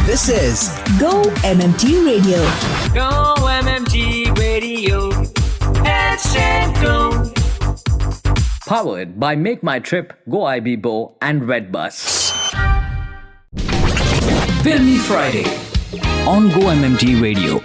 This is Go MMT Radio. Go MMT Radio. Let's go. Powered by Make My Trip, Go IB Bo and Redbus. Filmy Friday on Go MMT Radio.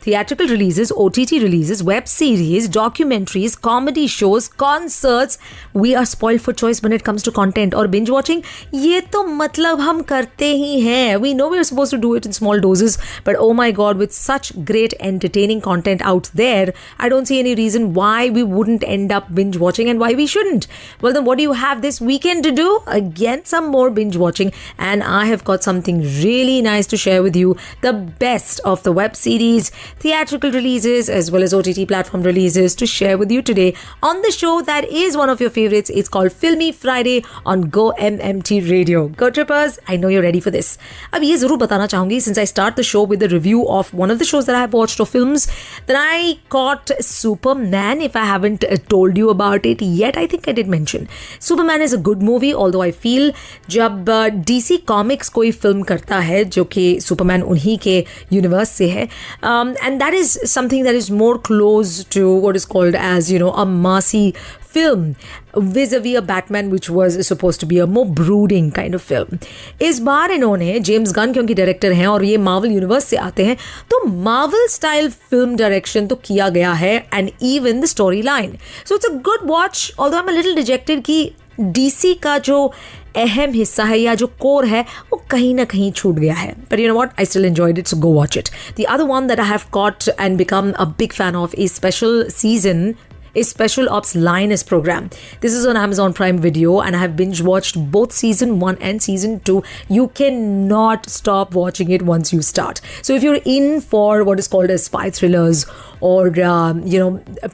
Theatrical releases, OTT releases, web series, documentaries, comedy shows, concerts. We are spoiled for choice when it comes to content. और binge watching, ये तो मतलब हम करते ही हैं. We know we're supposed to do it in small doses, but oh my god, with such great entertaining content out there, I don't see any reason why we wouldn't end up binge watching and why we shouldn't. Well, then what do you have this weekend to do? Again, some more binge watching, and I have got something really nice to share with you. The best of the web series, theatrical releases as well as OTT platform releases to share with you today on the show that is one of your favorites. It's called Filmy Friday on Go MMT Radio. Go Trippers, I know you're ready for this. अब ये ज़रूर बताना चाहूँगी, since I start the show with a review of one of the shows that I have watched or films, then I caught Superman. If I haven't told you about it yet, I think I did mention. Superman is a good movie, although I feel जब DC Comics कोई film करता है जो कि Superman उन्हीं के universe से है, and that is something that is more close to what is called as, you know, a Marcy film vis-a-vis a Batman which was supposed to be a more brooding kind of film. इस बार इन्होंने James Gunn क्योंकि director हैं और ये Marvel universe से आते हैं, तो मार्वल स्टाइल फिल्म डायरेक्शन तो किया गया है and even the storyline. So it's a good watch, although I'm a little dejected कि DC का जो अहम हिस्सा है या जो कोर है वो कहीं ना कहीं छूट गया है. But you know what? I still enjoyed it, so go watch it. The other one that I have caught and become a big fan of is Special Ops Lioness program. This is on Amazon Prime Video and I have binge watched both season 1 and season 2. You cannot stop watching it once you start. So if you're in for what is called as spy thrillers or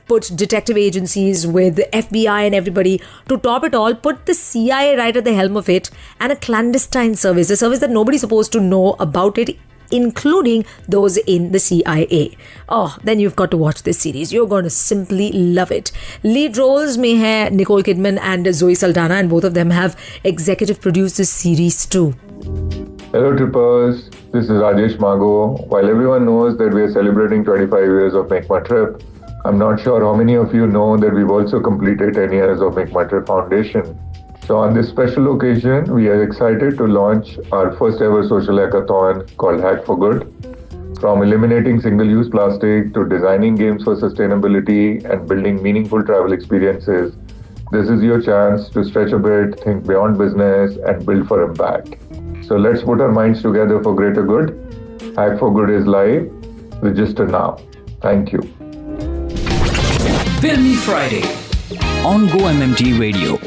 put detective agencies with the FBI and everybody, to top it all, put the CIA right at the helm of it, and a clandestine service, a service that nobody's supposed to know about it, including those in the CIA. Oh, then you've got to watch this series. You're going to simply love it. Lead roles में है Nicole Kidman and Zoe Saldana, and both of them have executive produced this series too. Hello Trippers, this is Rajesh Mago. While everyone knows that we are celebrating 25 years of Make My Trip, I'm not sure how many of you know that we've also completed 10 years of Make My Trip Foundation. So on this special occasion, we are excited to launch our first ever social hackathon called Hack for Good. From eliminating single-use plastic to designing games for sustainability and building meaningful travel experiences, this is your chance to stretch a bit, think beyond business, and build for impact. So let's put our minds together for greater good. Hack for Good is live. Register now. Thank you. Filmy Friday on Go MMT Radio.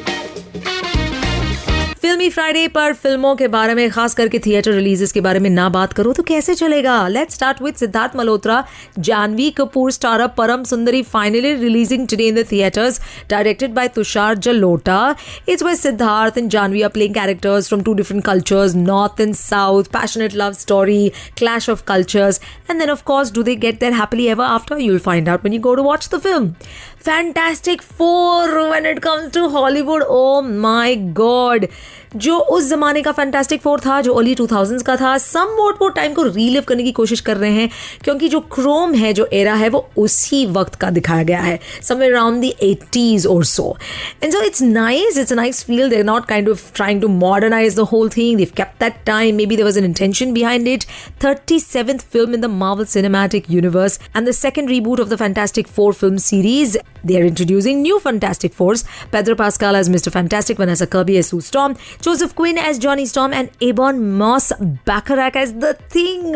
फिल्मी Friday पर फिल्मों के बारे में, खास करके theatre releases के बारे में ना बात करो तो कैसे चलेगा. Let's start with Siddharth Malhotra, Janhvi Kapoor starrer Param Sundari finally releasing today in the theaters, directed by Tushar Jalota. It's where Siddharth and Janvi are playing characters from two different cultures, north and south, passionate love story, clash of cultures, and then of course, do they get there happily ever after? You'll find out when you go to watch the film. Fantastic Four when it comes to Hollywood. Oh my God. जो उस ज़माने का fantastic four था, जो early 2000s का था, somewhat वो time को रीलिव करने की कोशिश कर रहे हैं, क्योंकि जो क्रोम है, जो एरा है, वो उसी वक्त का दिखाया गया है, somewhere around the 80s or so. And so it's a nice feel. They're not kind of trying to modernize the whole thing. They've kept that time. Maybe there was an intention behind it. 37th film in the Marvel Cinematic Universe and the second reboot of the Fantastic Four film series. They're introducing new Fantastic Fours. Pedro Pascal as Mr. Fantastic, Vanessa Kirby as Sue Storm, Joseph Quinn as Johnny Storm, and Ebon Moss-Bachrach as The Thing.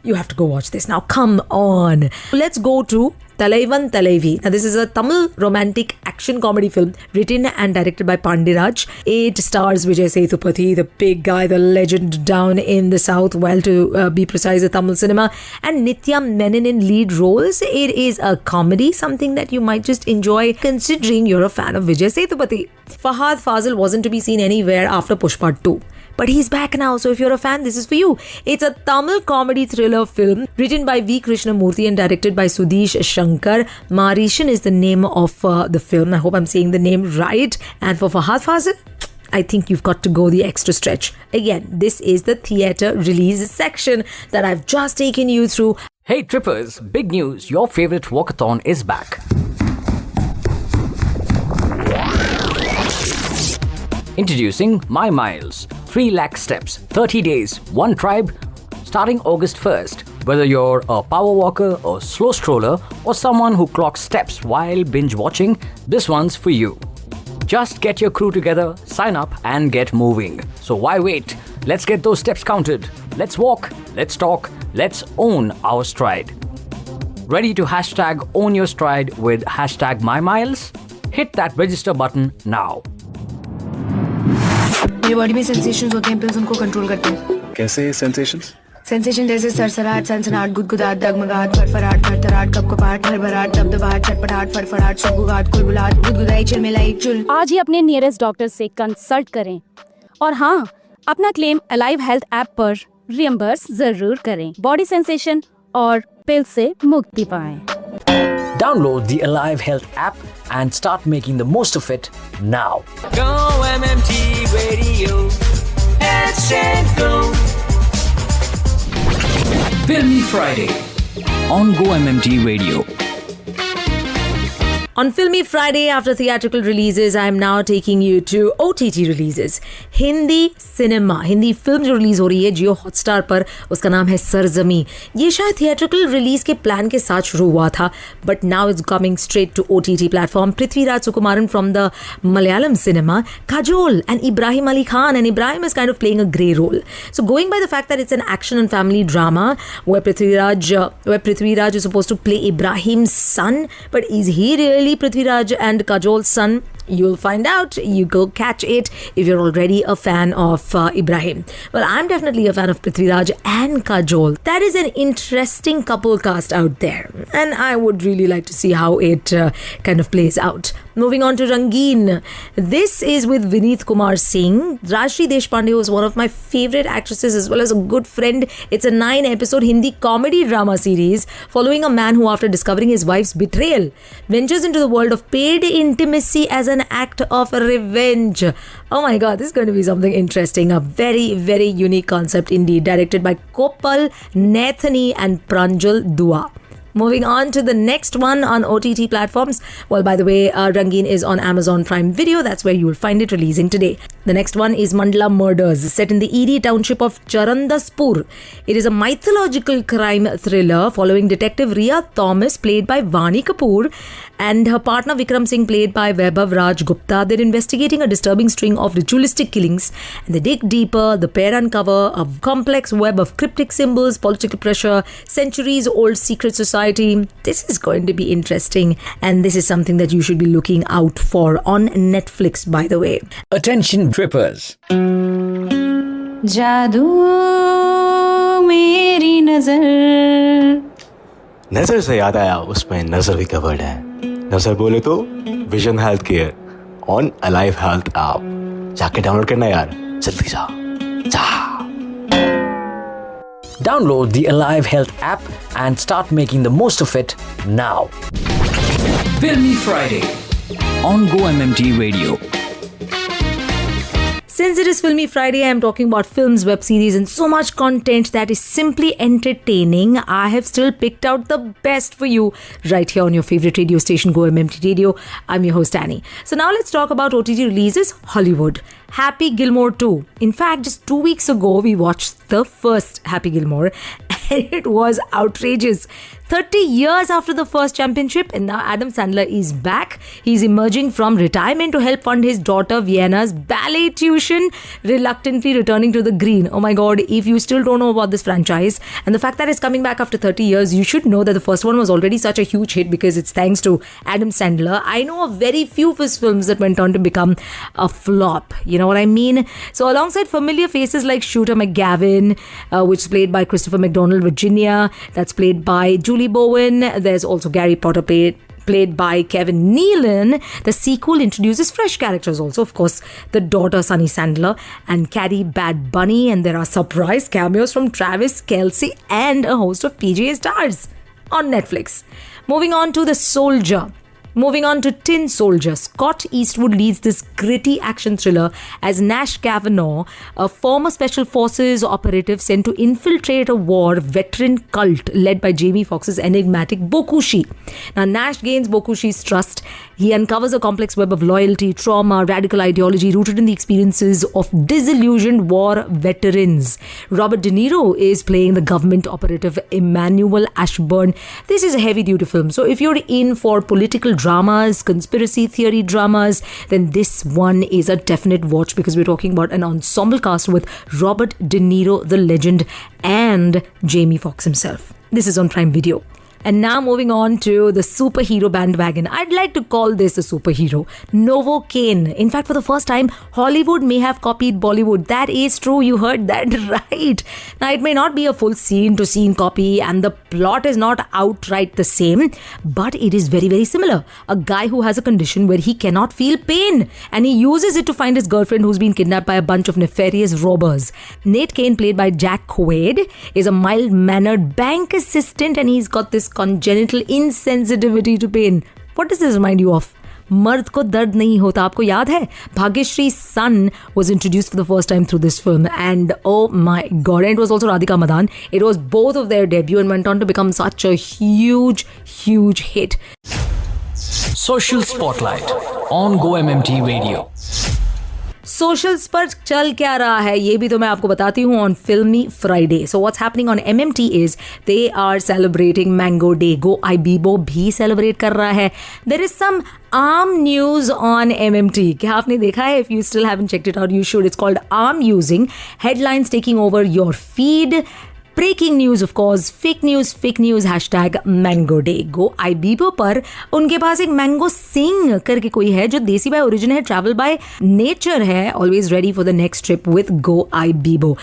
You have to go watch this now. Come on. Let's go to Thalaivan Thalaivi. Now, this is a Tamil romantic action comedy film written and directed by Pandiraj. It stars Vijay Sethupathi, the big guy, the legend down in the south, well, to be precise, the Tamil cinema, and Nithya Menon in lead roles. It is a comedy, something that you might just enjoy considering you're a fan of Vijay Sethupathi. Fahad Fazil wasn't to be seen anywhere after Pushpa 2. But he's back now, so if you're a fan, this is for you. It's a Tamil comedy thriller film written by V. Krishnamurthy and directed by Sudesh Shankar. Marishan is the name of the film. I hope I'm saying the name right. And for Fahad Fazil, I think you've got to go the extra stretch. Again, this is the theatre release section that I've just taken you through. Hey trippers, big news, your favorite walkathon is back. Introducing My Miles, 3 lakh steps, 30 days, 1 tribe, starting August 1st. Whether you're a power walker, a slow stroller, or someone who clocks steps while binge watching, this one's for you. Just get your crew together, sign up, and get moving. So why wait? Let's get those steps counted. Let's walk, let's talk, let's own our stride. Ready to hashtag own your stride with hashtag MyMiles? Hit that register button now. मेरी body में sensations होते हैं, pills उनको control करते हैं. कैसे sensations? Sensation जैसे सरसराहट, सनसनाहट, गुदगुदाहट, डगमगाहट, फरफराहट, थरथराहट, कपकपाहट, हड़बड़ाहट, दबदबाहट, छटपटाहट, फड़फड़ाहट, सुगबुगाहट, कुलबुलाहट, गुदगुदाई, चिलमिलाई, चुल. आज ही अपने नियरेस्ट डॉक्टर से कंसल्ट करें और हाँ, अपना क्लेम अलाइव हेल्थ ऐप पर रियम्बर्स जरूर करें. बॉडी सेंसेशन और पिल से मुक्ति पाएं. Download the Alive Health app and start making the most of it now. Go MMT Radio. Let's go. Filmy Friday on Go MMT Radio. On Filmy Friday, after theatrical releases, I am now taking you to OTT releases. Hindi cinema, Hindi film जो release हो रही है जियो Hotstar पर, उसका नाम है सरजमी. ये शायद थिएट्रिकल रिलीज के प्लान के साथ शुरू हुआ था, but now it's coming straight to OTT platform. Prithviraj Sukumaran from the Malayalam cinema, Kajol and Ibrahim Ali Khan, and Ibrahim is kind of playing a grey role. So going by the fact that it's an action and family drama where Prithviraj is supposed to play Ibrahim's son, but is he really Prithviraj and Kajol's son? You'll find out. You go catch it if you're already a fan of Ibrahim. Well, I'm definitely a fan of Prithviraj and Kajol. That is an interesting couple cast out there, and I would really like to see how it kind of plays out. Moving on to Rangeen. This is with Vineet Kumar Singh. Rajshri Deshpande was one of my favorite actresses as well as a good friend. It's a 9-episode Hindi comedy drama series following a man who, after discovering his wife's betrayal, ventures into the world of paid intimacy as an act of revenge. Oh my god, this is going to be something interesting. A very, very unique concept indeed. Directed by Kopal Nathani and Pranjal Dua. Moving on to the next one on OTT platforms. Well, by the way, Rangeen is on Amazon Prime Video. That's where you will find it releasing today. The next one is Mandla Murders, set in the ED township of Charandaspur. It is a mythological crime thriller following Detective Ria Thomas, played by Vani Kapoor, and her partner Vikram Singh, played by Vaibhav Raj Gupta. They're investigating a disturbing string of ritualistic killings, and they dig deeper. The pair uncover a complex web of cryptic symbols, political pressure, centuries-old secret society. This is going to be interesting, and this is something that you should be looking out for on Netflix, by the way. Attention trippers. जादू मेरी नजर. नजर से याद आया, उसमें नजर भी कवर्ड है. नजर बोले तो vision health care on alive health app. जाके डाउनलोड करना यार, जल्दी जा. Download the Alive Health app and start making the most of it now. Filmy Friday on Go MMT Radio. Since it is Filmy Friday, I am talking about films, web series, and so much content that is simply entertaining. I have still picked out the best for you right here on your favorite radio station, Go MMT Radio. I'm your host, Annie. So now let's talk about OTT releases. Hollywood. Happy Gilmore 2. In fact, just 2 weeks ago, we watched the first Happy Gilmore, and it was outrageous. 30 years after the first championship, and now Adam Sandler is back. He's emerging from retirement to help fund his daughter Vienna's ballet tuition, reluctantly returning to the green. Oh my god, if you still don't know about this franchise and the fact that it's coming back after 30 years, you should know that the first one was already such a huge hit because it's thanks to Adam Sandler. I know of very few of his films that went on to become a flop. You know what I mean? So alongside familiar faces like Shooter McGavin, which is played by Christopher McDonald, Virginia, that's played by Julie Bowen. There's also Gary Potter played by Kevin Nealon. The sequel introduces fresh characters also. Of course, the daughter Sunny Sandler and Carrie Bad Bunny. And there are surprise cameos from Travis Kelce and a host of PGA stars on Netflix. Moving on to The Soldier. Moving on to Tin Soldier, Scott Eastwood leads this gritty action thriller as Nash Kavanaugh, a former Special Forces operative sent to infiltrate a war veteran cult led by Jamie Foxx's enigmatic Bokushi. Now, Nash gains Bokushi's trust. He uncovers a complex web of loyalty, trauma, radical ideology rooted in the experiences of disillusioned war veterans. Robert De Niro is playing the government operative Emmanuel Ashburn. This is a heavy-duty film, so if you're in for political dramas, conspiracy theory dramas, then this one is a definite watch because we're talking about an ensemble cast with Robert De Niro, the legend, and Jamie Foxx himself. This is on Prime Video. And now moving on to the superhero bandwagon. I'd like to call this a superhero. Novocaine. In fact, for the first time, Hollywood may have copied Bollywood. That is true. You heard that right. Now, it may not be a full scene-to-scene copy and the plot is not outright the same, but it is very, very similar. A guy who has a condition where he cannot feel pain and he uses it to find his girlfriend who's been kidnapped by a bunch of nefarious robbers. Nate Cain, played by Jack Quaid, is a mild-mannered bank assistant and he's got this congenital insensitivity to pain. What does this remind you of? मर्द को दर्द नहीं होता. आपको याद है? Bhagyashree's son was introduced for the first time through this film, and oh my god, and it was also Radhika Madan. It was both of their debut and went on to become such a huge hit. Social Spotlight on Go MMT Radio. Socials पर चल क्या रहा है ये भी तो मैं आपको बताती हूँ on filmy Friday. So what's happening on MMT is they are celebrating mango day. Goibibo भी सेलिब्रेट कर रहा है. There is some arm news on MMT. क्या आपने देखा है? If you still haven't checked it out, you should. It's called arm using headlines taking over your feed. Breaking news of course, fake news hashtag mango day. Goibibo पर उनके पास एक mango सिंग करके कोई है जो देसी बाय ओरिजिन है, travel by nature है, always ready for the next trip with go ibibo.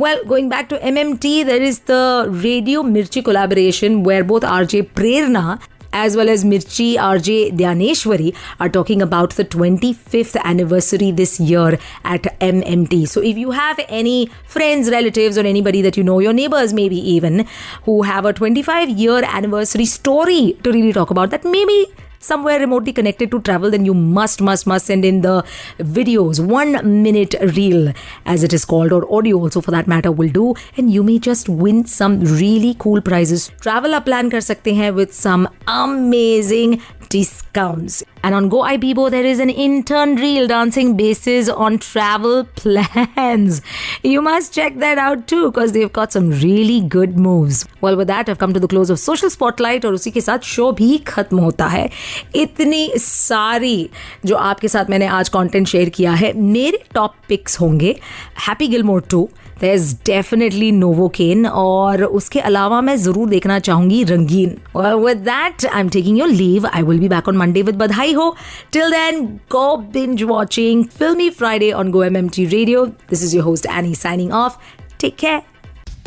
Well, going back to MMT, there is the Radio Mirchi collaboration where both RJ Prerna as well as Mirchi RJ Dhyaneshwari are talking about the 25th anniversary this year at MMT. So if you have any friends, relatives or anybody that you know, your neighbors maybe even, who have a 25-year anniversary story to really talk about, that maybe somewhere remotely connected to travel, then you must send in the videos. 1 minute reel, as it is called, or audio also for that matter, will do, and you may just win some really cool prizes. Travel up plan kar sakte hain with some amazing discounts. And on Go Ibibo, there is an intern reel dancing bases on travel plans. You must check that out too because they've got some really good moves. Well, with that, I've come to the close of Social Spotlight और उसी के साथ show भी खत्म होता है. इतनी सारी जो आपके साथ मैंने आज कंटेंट शेयर किया है, मेरे टॉप पिक्स होंगे happy Gilmore 2, there's definitely Novocaine, और उसके अलावा मैं ज़रूर देखना चाहूँगी रंगीन. Well, with that, I'm taking your leave. I will be back on Monday with Badhai Ho. Till then, go binge watching Filmy Friday on Go MMT Radio. This is your host Annie signing off. Take care.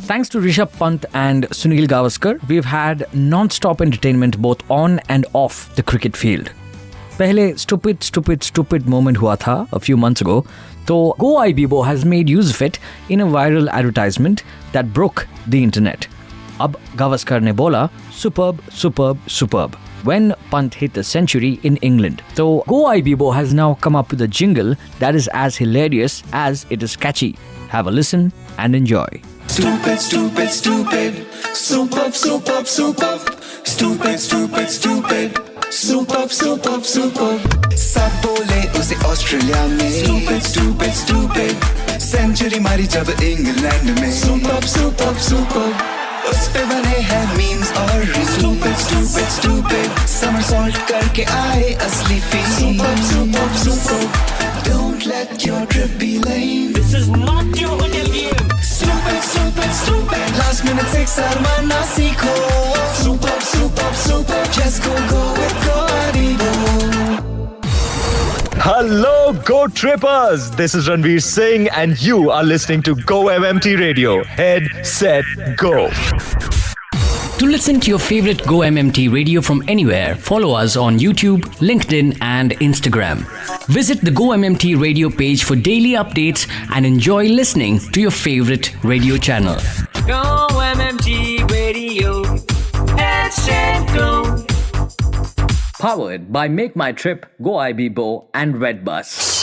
Thanks to Rishabh Pant and Sunil Gavaskar, we've had non-stop entertainment both on and off the cricket field. पहले stupid moment हुआ था a few months ago, तो Go Ibibo has made use of it in a viral advertisement that broke the internet. अब Gavaskar ने बोला superb when Pant hit the century in England. So Go Ibibo has now come up with a jingle that is as hilarious as it is catchy. Have a listen and enjoy. Stupid. Superb. Superb. सब बोले उसे Australia में. Stupid. Century मारी जब England में. Superb. उस पे बने हैं मीम्स और रील्स. Stupid. समरसॉल्ट करके आए असली feel. Superb. Don't let your trip be lame. This is not your hotel game. Stupid. Last minute sixer मारना सीखो. Superb. Just go with Go Adibo. Hello, Go Trippers! This is Ranveer Singh, and you are listening to Go MMT Radio. Head, set, go. To listen to your favorite Go MMT radio from anywhere, follow us on YouTube, LinkedIn, and Instagram. Visit the Go MMT radio page for daily updates and enjoy listening to your favorite radio channel. Go MMT Radio. Headset Go. Powered by Make My Trip, Go IBBO and Redbus.